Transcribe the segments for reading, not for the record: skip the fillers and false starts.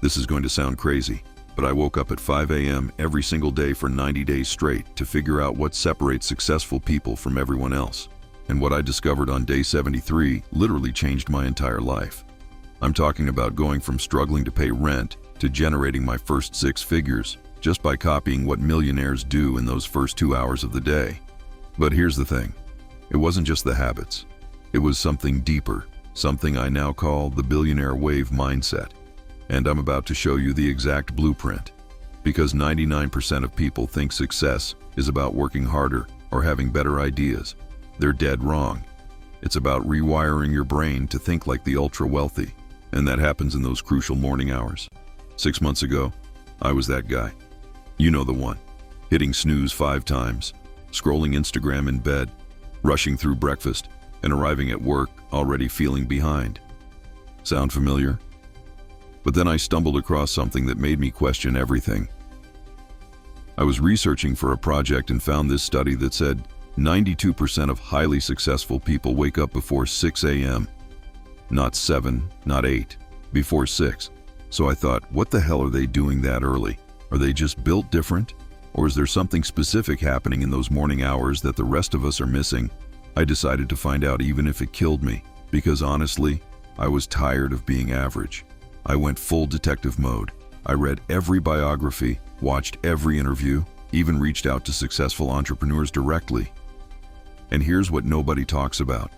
This is going to sound crazy, but I woke up at 5 a.m. every single day for 90 days straight to figure out what separates successful people from everyone else. And what I discovered on day 73 literally changed my entire life. I'm talking about going from struggling to pay rent to generating my first 6 figures just by copying what millionaires do in those first 2 hours of the day. But here's the thing. It wasn't just the habits. It was something deeper, something I now call the Billionaire Wave mindset. And I'm about to show you the exact blueprint. Because 99% of people think success is about working harder or having better ideas. They're dead wrong. It's about rewiring your brain to think like the ultra-wealthy. And that happens in those crucial morning hours. 6 months ago, I was that guy. You know the one. Hitting snooze 5 times, scrolling Instagram in bed, rushing through breakfast, and arriving at work already feeling behind. Sound familiar? But then I stumbled across something that made me question everything. I was researching for a project and found this study that said 92% of highly successful people wake up before 6 a.m. Not 7, not 8, before 6. So I thought, what the hell are they doing that early? Are they just built different? Or is there something specific happening in those morning hours that the rest of us are missing? I decided to find out even if it killed me, because honestly, I was tired of being average. I went full detective mode. I read every biography, watched every interview, even reached out to successful entrepreneurs directly. And here's what nobody talks about.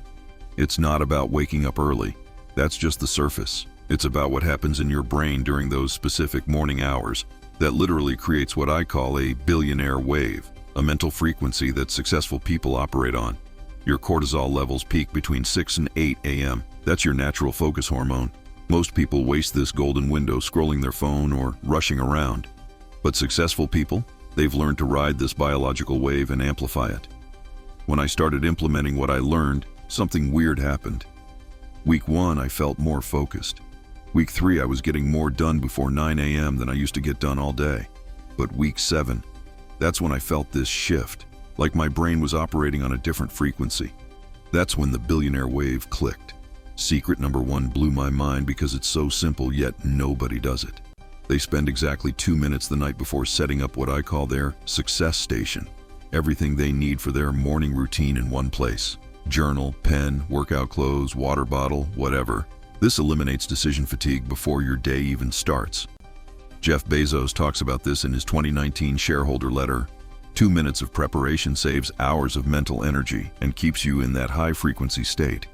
It's not about waking up early. That's just the surface. It's about what happens in your brain during those specific morning hours that literally creates what I call a billionaire wave, a mental frequency that successful people operate on. Your cortisol levels peak between 6 and 8 a.m. That's your natural focus hormone. Most people waste this golden window scrolling their phone or rushing around. But successful people, they've learned to ride this biological wave and amplify it. When I started implementing what I learned, something weird happened. Week 1, I felt more focused. Week 3, I was getting more done before 9 a.m. than I used to get done all day. But week 7, that's when I felt this shift, like my brain was operating on a different frequency. That's when the billionaire wave clicked. Secret number 1 blew my mind because it's so simple, yet nobody does it. They spend exactly 2 minutes the night before setting up what I call their success station. Everything they need for their morning routine in one place. Journal, pen, workout clothes, water bottle, whatever. This eliminates decision fatigue before your day even starts. Jeff Bezos talks about this in his 2019 shareholder letter. 2 minutes of preparation saves hours of mental energy and keeps you in that high-frequency state.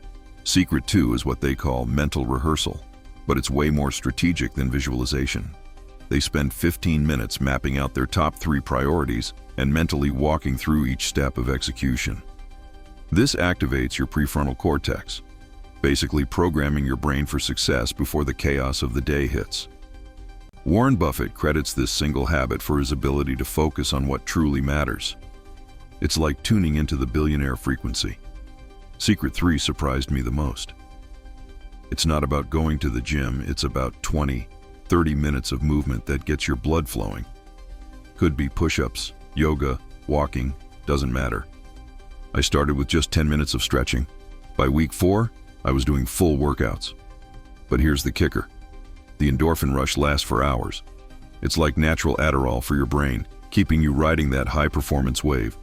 Secret 2 is what they call mental rehearsal, but it's way more strategic than visualization. They spend 15 minutes mapping out their top 3 priorities and mentally walking through each step of execution. This activates your prefrontal cortex, basically programming your brain for success before the chaos of the day hits. Warren Buffett credits this single habit for his ability to focus on what truly matters. It's like tuning into the billionaire frequency. Secret 3 surprised me the most. It's not about going to the gym, it's about 20, 30 minutes of movement that gets your blood flowing. Could be push-ups, yoga, walking, doesn't matter. I started with just 10 minutes of stretching. By week 4, I was doing full workouts. But here's the kicker. The endorphin rush lasts for hours. It's like natural Adderall for your brain, keeping you riding that high-performance wave.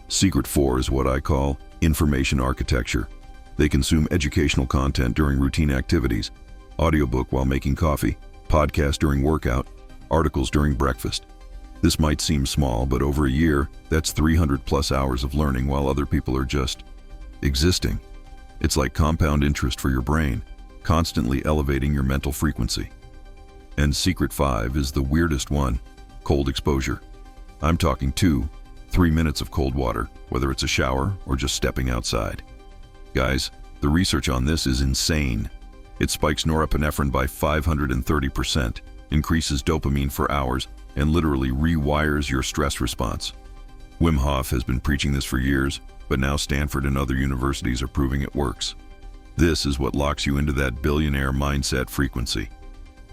Secret 4 is what I call information architecture. They consume educational content during routine activities, audiobook while making coffee, podcast during workout, articles during breakfast. This might seem small, but over a year, that's 300+ hours of learning while other people are just existing. It's like compound interest for your brain, constantly elevating your mental frequency. And Secret 5 is the weirdest one, cold exposure. I'm talking 2-3 minutes of cold water, whether it's a shower or just stepping outside. Guys, the research on this is insane. It spikes norepinephrine by 530%, increases dopamine for hours, and literally rewires your stress response. Wim Hof has been preaching this for years, but now Stanford and other universities are proving it works. This is what locks you into that billionaire mindset frequency.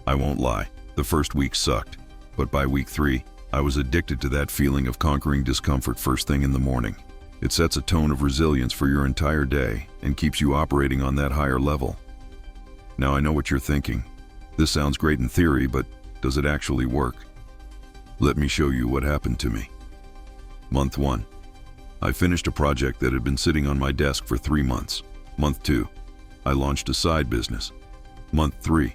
I won't lie, the first week sucked, but by week 3, I was addicted to that feeling of conquering discomfort first thing in the morning. It sets a tone of resilience for your entire day and keeps you operating on that higher level. Now I know what you're thinking. This sounds great in theory, but does it actually work? Let me show you what happened to me. Month 1. I finished a project that had been sitting on my desk for 3 months. Month 2. I launched a side business. Month 3.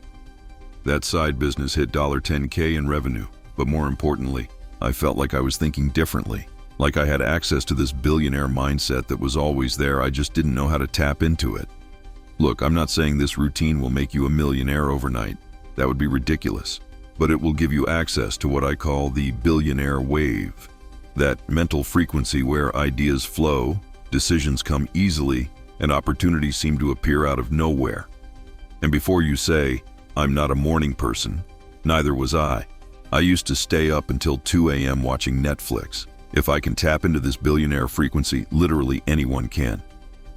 That side business hit $10K in revenue, but more importantly, I felt like I was thinking differently, like I had access to this billionaire mindset that was always there, I just didn't know how to tap into it. Look, I'm not saying this routine will make you a millionaire overnight. That would be ridiculous. But it will give you access to what I call the Billionaire Wave, that mental frequency where ideas flow, decisions come easily, and opportunities seem to appear out of nowhere. And before you say, I'm not a morning person, neither was I. I used to stay up until 2 a.m. watching Netflix. If I can tap into this billionaire frequency, literally anyone can.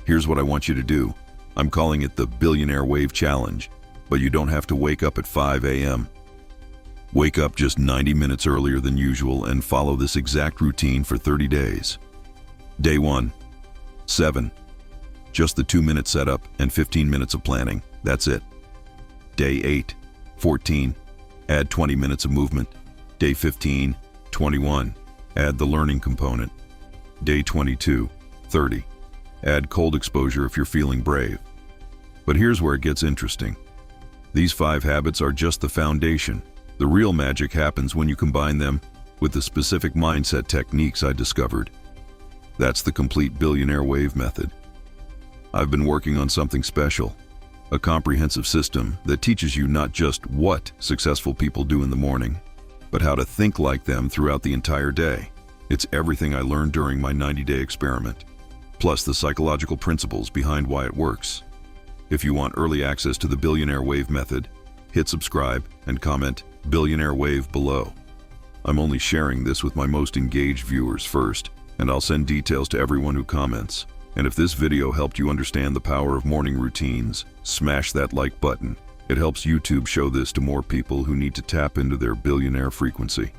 Here's what I want you to do. I'm calling it the Billionaire Wave Challenge, but you don't have to wake up at 5 a.m. Wake up just 90 minutes earlier than usual and follow this exact routine for 30 days. Day 1, 7. Just the 2-minute setup and 15 minutes of planning. That's it. Day 8, 14. Add 20 minutes of movement. Day 15, 21. Add the learning component. Day 22, 30. Add cold exposure if you're feeling brave. But here's where it gets interesting. These 5 habits are just the foundation. The real magic happens when you combine them with the specific mindset techniques I discovered. That's the complete Billionaire Wave method. I've been working on something special, a comprehensive system that teaches you not just what successful people do in the morning, but how to think like them throughout the entire day. It's everything I learned during my 90-day experiment, plus the psychological principles behind why it works. If you want early access to the Billionaire Wave method, hit subscribe and comment Billionaire Wave below. I'm only sharing this with my most engaged viewers first, and I'll send details to everyone who comments. And if this video helped you understand the power of morning routines, smash that like button. It helps YouTube show this to more people who need to tap into their billionaire frequency.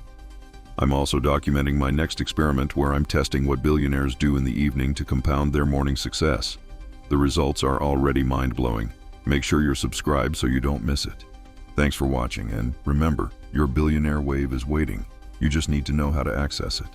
I'm also documenting my next experiment where I'm testing what billionaires do in the evening to compound their morning success. The results are already mind-blowing. Make sure you're subscribed so you don't miss it. Thanks for watching, and remember, your Billionaire Wave is waiting. You just need to know how to access it.